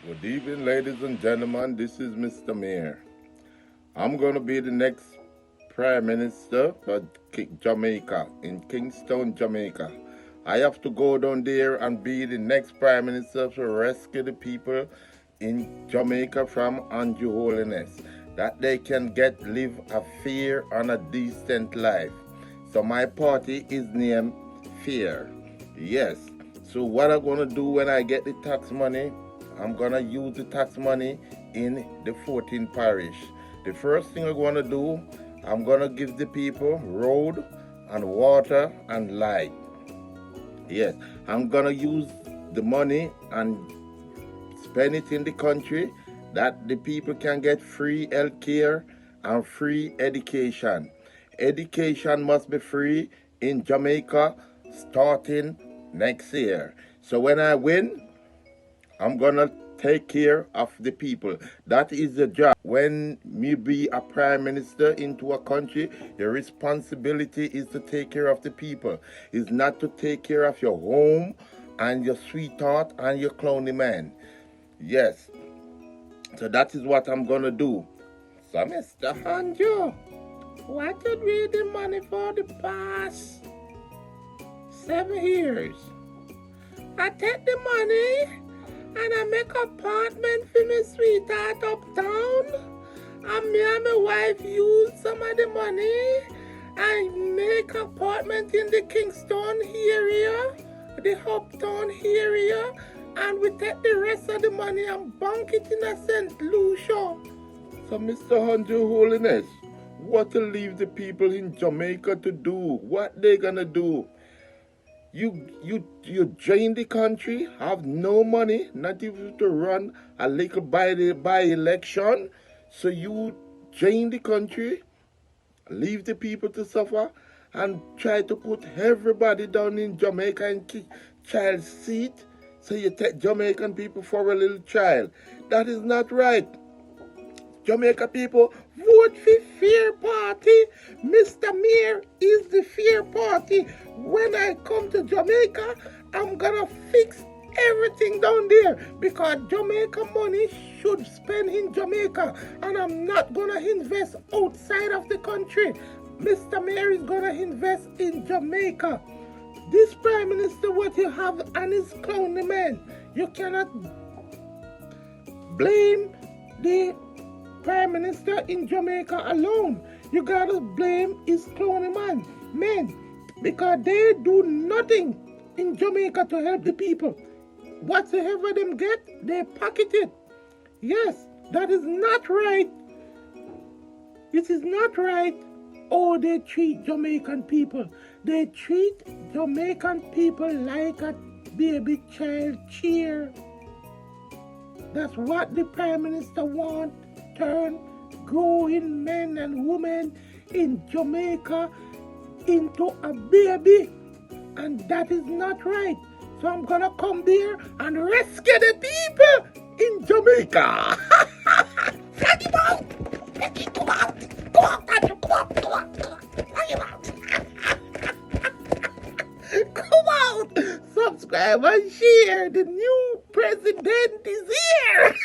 Good evening, ladies and gentlemen. This is Mr. Mayor. I'm going to be the next Prime Minister for Jamaica, in Kingston, Jamaica. I have to go down there and be the next Prime Minister to rescue the people in Jamaica from undue holiness, that they can live a fair and a decent life. So my party is named Fair. Yes. So what I'm going to do when I get the tax money, I'm going to use the tax money in the 14 parish. The first thing I'm going to do, I'm going to give the people road and water and light. Yes, I'm going to use the money and spend it in the country that the people can get free health care and free education. Education must be free in Jamaica starting next year. So when I win, I'm gonna take care of the people. That is the job. When me be a prime minister into a country, your responsibility is to take care of the people. It's not to take care of your home and your sweetheart and your clowny man. Yes. So that is what I'm gonna do. So Mr. Hanjo, what did we the money for the past 7 years? I take the money and I make apartment for my sweetheart uptown. And me and my wife use some of the money and make apartment in the Kingston area, the uptown area, and we take the rest of the money and bank it in a St. Lucia. So Mr. Hunter Holiness, what to leave the people in Jamaica to do? What they gonna do? You drain the country, have no money, not even to run a little by election. So you drain the country, leave the people to suffer, and try to put everybody down in Jamaica in child seat. So you take Jamaican people for a little child. That is not right. Jamaica people, vote for Fair Party. Mr. Mayor is the Fair Party. When I come to Jamaica, I'm gonna fix everything down there because Jamaica money should spend in Jamaica, and I'm not gonna invest outside of the country. Mr. Mayor is gonna invest in Jamaica. This Prime Minister, what you have and his clowny man, you cannot blame the Prime Minister in Jamaica alone. You gotta blame his clowny men, because they do nothing in Jamaica to help the people. Whatever them get, they pocket it. Yes, that is not right. It is not right how they treat Jamaican people. They treat Jamaican people like a baby child chair. That's what the Prime Minister wants. Turn growing men and women in Jamaica into a baby, and that is not right. So I'm gonna come there and rescue the people in Jamaica. Let him out! Let him come out! Come out! Come out! Come out! Let him out! Come out! Subscribe and share. The new president is here.